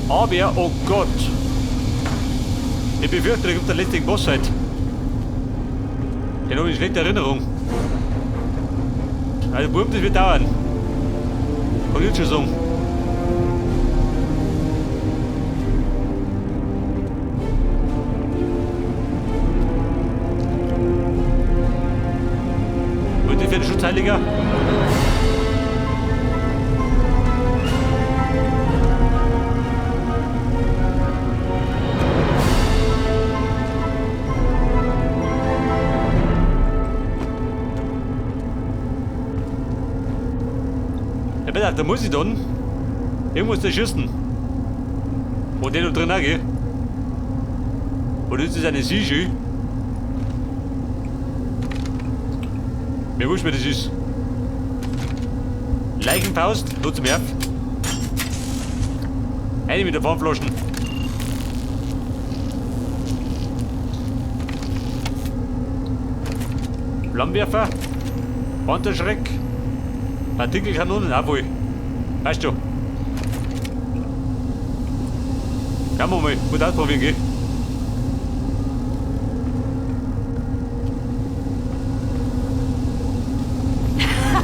Aber, oh Gott. Ich befürchte, da kommt der letzte Boss halt. Den habe ich in schlechter Erinnerung. Also, Buben, das wird dauern. Kann ich jetzt schon sagen. Und die für den Schutzheiliger? Da muss ich dann. Ich muss da schießen. Und den da drin auch, gell? Und das ist eine Siege. Mir wurscht, wer das ist. Leichenfaust, nutzt mir auf. Eine mit der Pfannflaschen. Flammenwerfer. Panzerschreck. Partikelkanonen, auch wohl. Weißt du? Kann man mal gut ausprobieren, gell?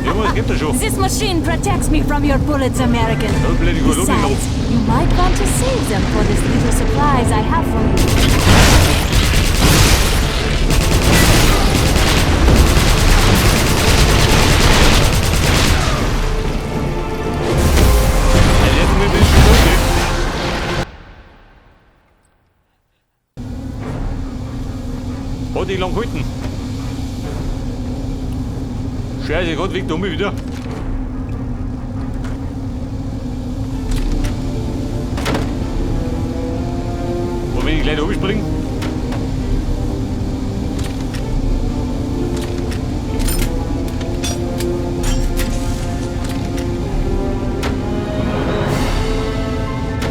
Junge, es gibt da schon. This machine protects me from your bullets, American. Besides, you might want to save them for this little surprise I have for you. Hat die lang gehalten. Scheiße, gerade weg da oben wieder. Und wenn ich gleich da oben springe?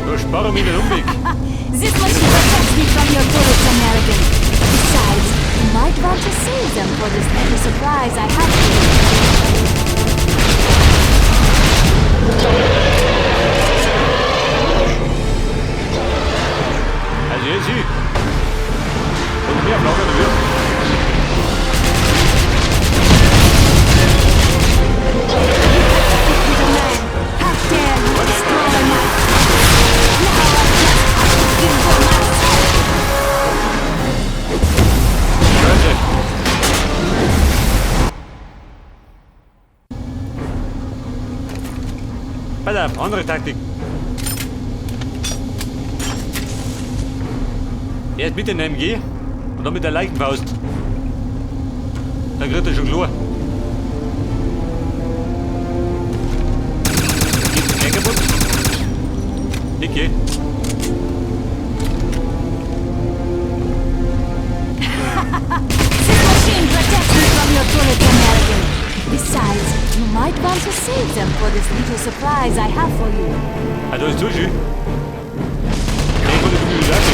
Da spare mich den Umweg. This machine protects me from your bullets, American. Besides, you might want to save them for this little surprise I have for you. Also jetzt hier. Und mehr Flagge da wird. Little man, how dare you destroy my... Now I just have to kill you myself. Scheiße. Pass auf, andere Taktik. Erst mit dem MG und dann mit der Leichenfaust. Dann kriegt er schon klar. Geht das gleich kaputt? Okay. This machine protects me from your bullets, American. Besides, you might want to save them for this little surprise I have for you. Ah, da ist zu schön. Ich konnte es mir sagen.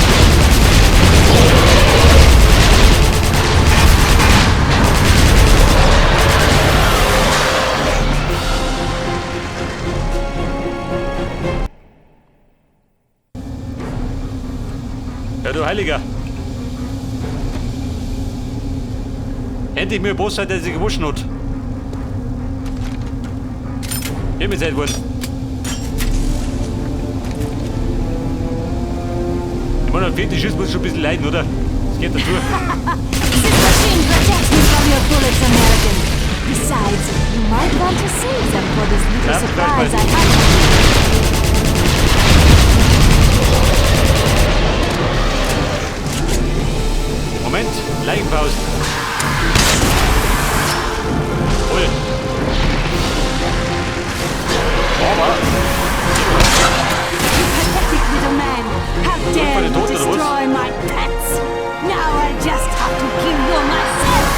Ja, du Heiliger. Endlich mir ein Boss hat, der sich gewaschen hat. Himmelsheit worden. Ich meine, ein Fetischist muss schon ein bisschen leiden, oder? Das geht dazu. This machine protects me from your bullets, American. Besides, you might want to save them for this little Ja, surprise I gleich have for you. Moment, Leichenfaust. Voll. Aber, Pathetic little man, how dare Unfall in you Tod oder was? destroy my pets? Now I just have to kill you myself.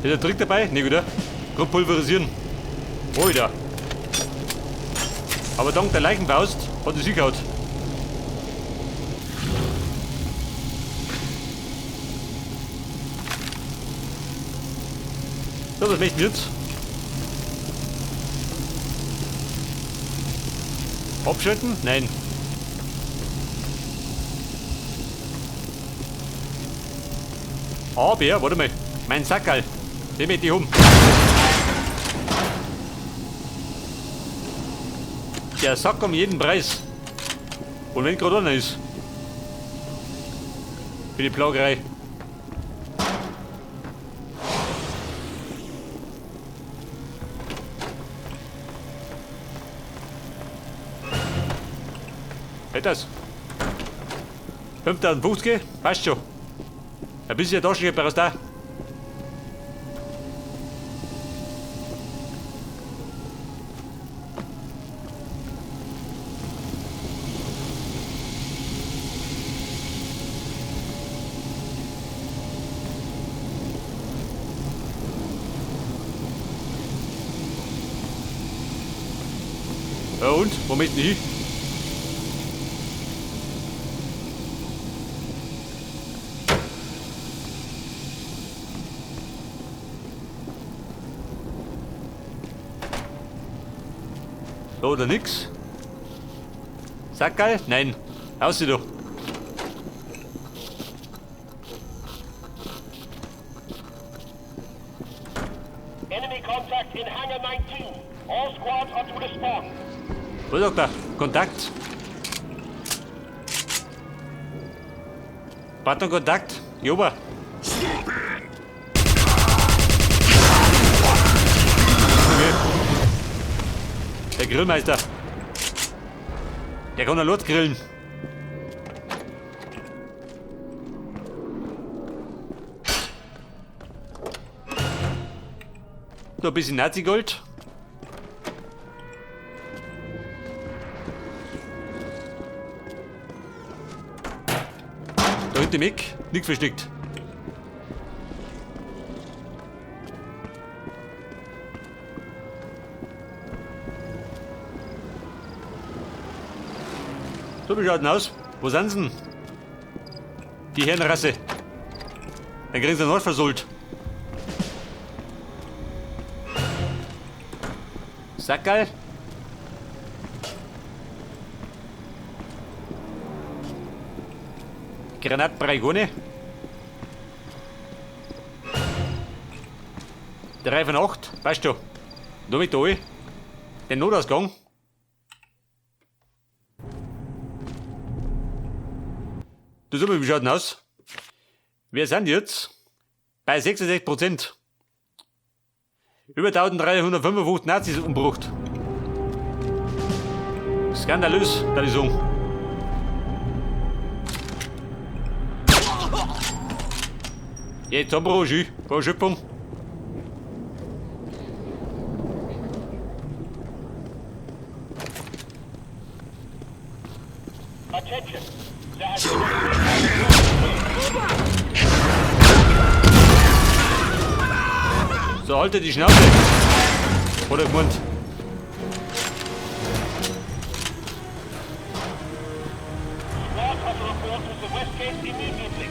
Ist der Trick dabei? Ne, wieder. Gut pulverisieren. Oh, wieder. Aber dank der Leichenfaust hat er sich gehaut. So, was möchten wir jetzt? Abschalten? Nein. Aber, ja, warte mal. Mein Sackerl. Den möchte ich haben. Der Sack um jeden Preis. Und wenn gerade einer ist. Für die Plagerei. Hält das? 5050? Passt schon. Ein bisschen Taschengeber aus da. Ja und? Wo möchten die hin? Da oder nix? Sackgeil? Nein. Aus sie doch. Enemy contact in Hangar 19. All squads are to the spawn. Was sagt er? Kontakt. Partner Kontakt. Joba. Okay. Der Grillmeister. Der kann ja Lot grillen. So ein bisschen Nazi-Gold. Da hinten im Eck, nichts versteckt. So, wie schaut denn aus? Wo sind sie denn? Die Herrenrasse. Dann kriegen sie noch versohlt. Sackerl. Granatbreigone. 3 von 8. Passt schon. Da mit da. Den Notausgang. Du sag mal, wie schaut denn aus? Wir sind jetzt bei 66%. Über 1355 Nazis umgebracht. Skandalös, kann ich sagen. Jetzt haben wir auch schon. Verschöpfung. Attention. So, halte die Schnauze. Oder im Mund. Squad are to report to the west gate immediately.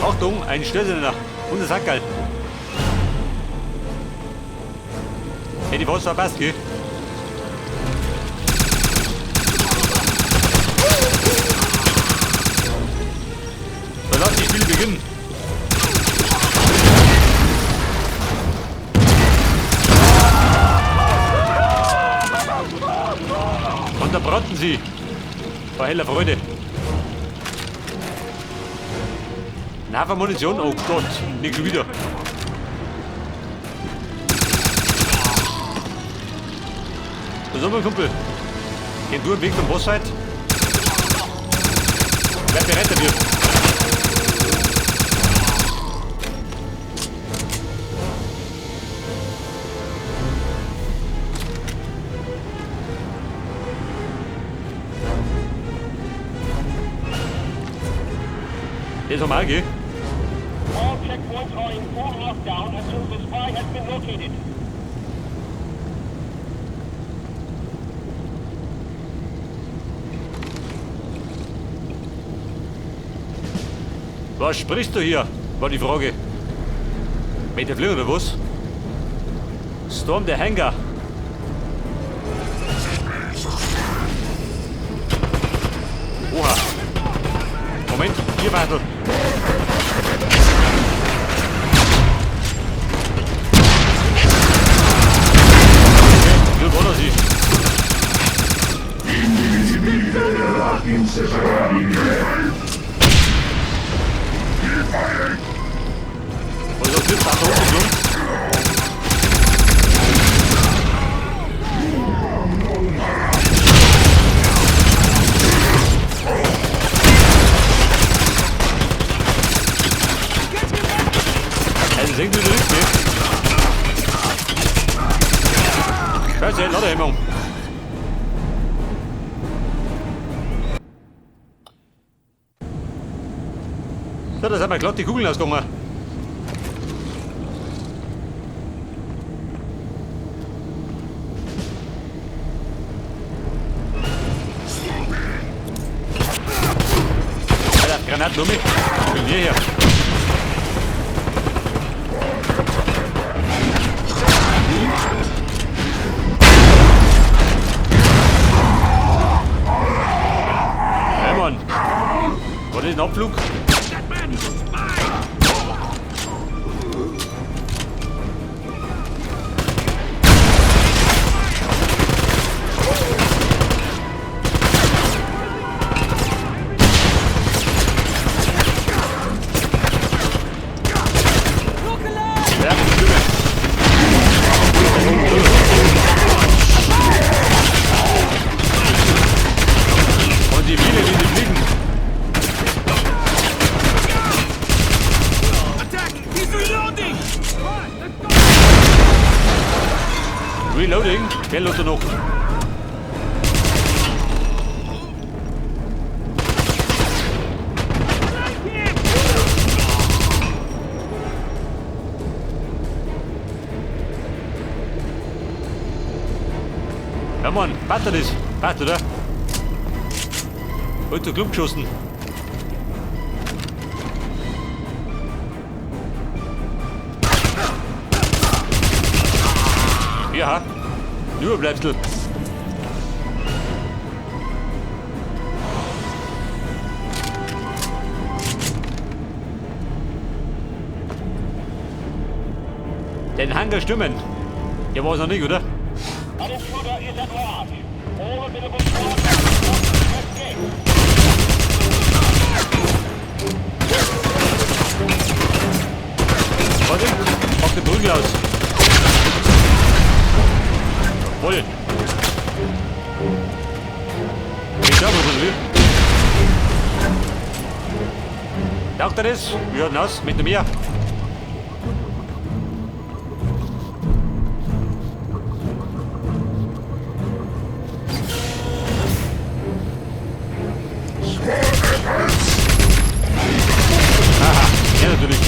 Achtung, ein Stößener. Und ein Sackerl. Hätte ich was verpasst, gell? So, lass die Spiele beginnen. Und da braten sie. Vor heller Freude. Ein Haufen Munition. Oh Gott, nicht schon wieder. So, mein Kumpel. Geh du einen Weg zum Bossfight. Bleib bereit dafür. Das ist normal, gell? All checkpoints are in full lockdown until the spy has been located. Was sprichst du hier? War die Frage. Mit der Flieger oder was? Storm der Hangar. Oha. Moment, hier weiter. Okay, hier war er sie. Was ist das jetzt? Da hochgeflogen? Also senkt wieder zurück, ne? Scheiße, Ladehemmung. So, da sind wir glatt die Kugeln ausgegangen. Alter, Granaten um mich. Ich bin hierher. Hey Mann. War das ein Abflug? Ja, die Stimme. Und die Biene, wie sie fliegen. Reloading? Wer loadet noch? Ja Mann, passt das? Passt, oder? Und zu Klump geschossen. Ja, Überbleibsel. Den Hangar stürmen. Der war es noch nicht, oder? An intruder is at large. All available squads escape. Warte, auf den Prügel aus. Wohl. Ich glaube, was will. Taucht er das? Wie schaut denn aus? Mit dem Meer? Aha, ja natürlich.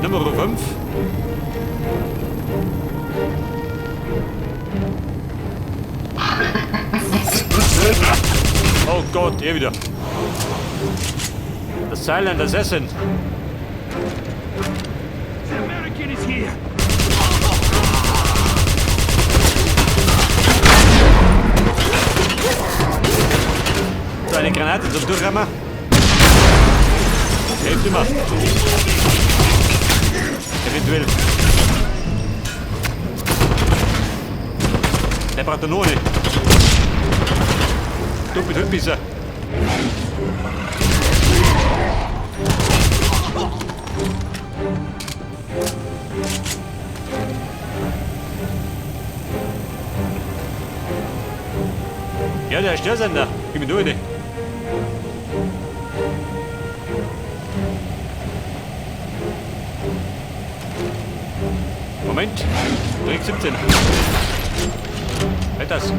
Nummer 5. Oh Gott, wieder. The Silent Assassin. The American is here! So eine Granate zum Durchrammen. Hilft immer. Eventuell. Der braucht noch eine. Doppelt Hüppbisser. Ja, der Störsender. Gib mir nur eine. Moment. Direkt 17. Halt das.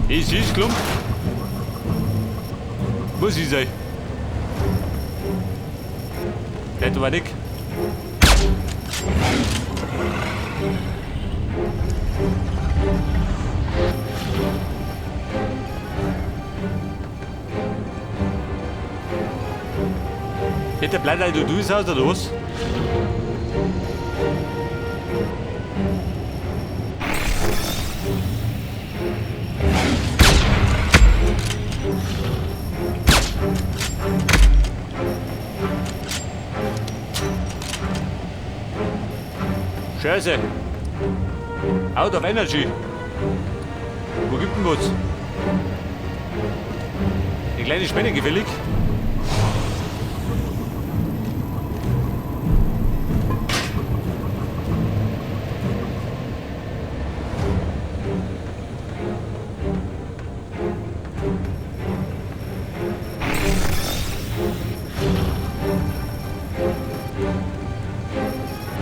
Ich ist Klump. Muss ich sein. Nicht aber nicht. Bitte bleib da, du ist aus oder was? Scheiße. Out of energy. Wo gibt denn was? Eine kleine Spende gefällig.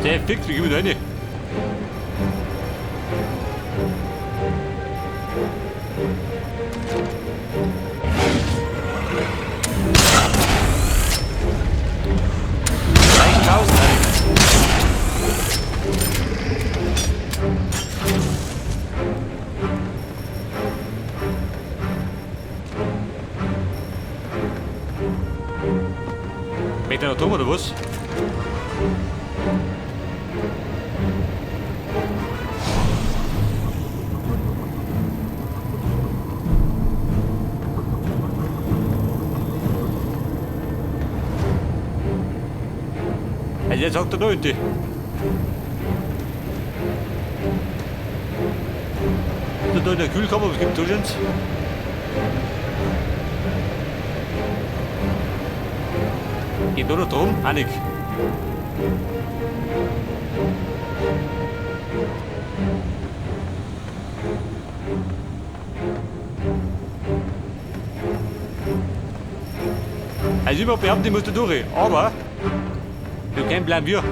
Sehr fix, wie gehen wir da rein? Meter noch drum oder was? Also jetzt sagt er da hinten. Da in der Kühlkammer, was gibt es da schon? Geht da noch drum? Auch nicht. Also immer behaupten, ich muss da durch. Aber du kein bleiben wir.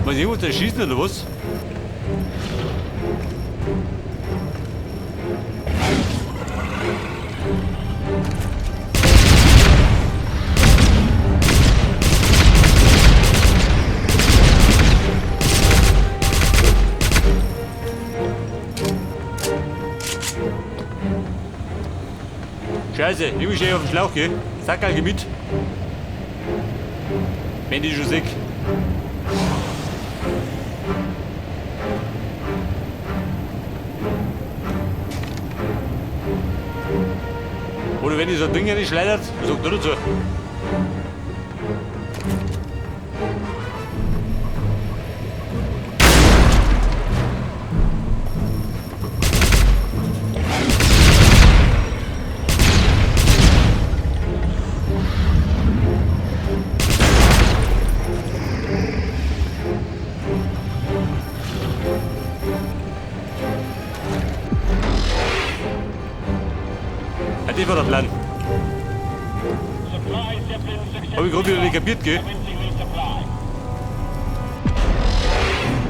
Was ich muss da schießen oder was? Scheiße, ich muss auf den Schlauch gehen. Sag halt mit. Wenn die schon sick. Oder wenn ich so ein Ding nicht schleudert, sagt er dazu. Das war der Plan. Hab ich gerade wieder nicht kapiert, gell?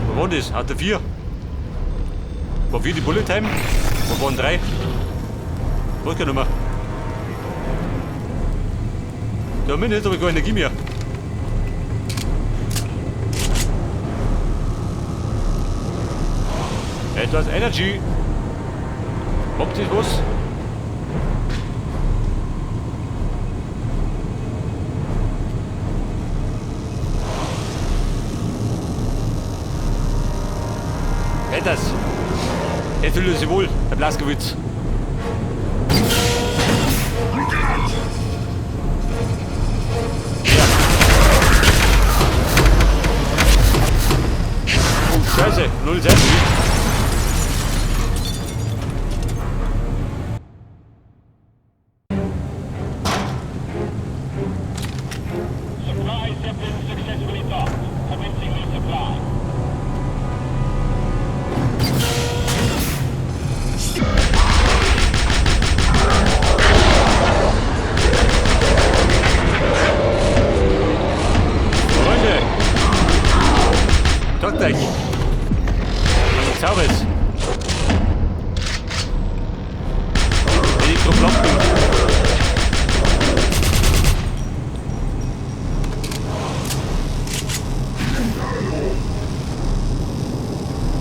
Wo war das? Hat der 4? War 4 die Bullet Time? Wo waren 3? Was kann ich noch? Da bin ich jetzt aber keine Energie mehr. Etwas Energy. Habt ihr was? Das. Jetzt will sie wohl, der Blaskowitz. Scheiße, 06. Supply Zeppelin successfully docked. Commencing resupply. Freunde! Dockt euch! Zaubers! Elektroblocking!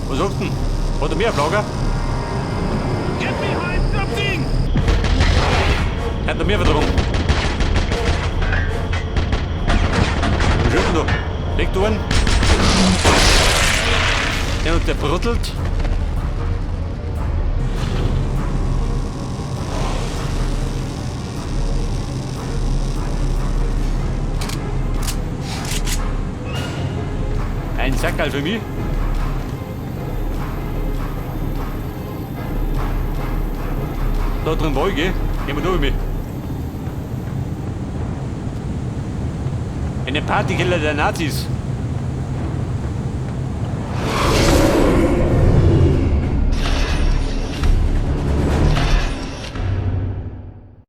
Was sagst du denn? Hat er mehr Flagger? Get behind something! Hat er mehr Vertrauen? Was schaut denn da? Legt du einen? Ja, und der brüttelt. Ein Sackerl für mich. Da drin war ich, gell? Gehen wir da mit. In den Partykeller der Nazis.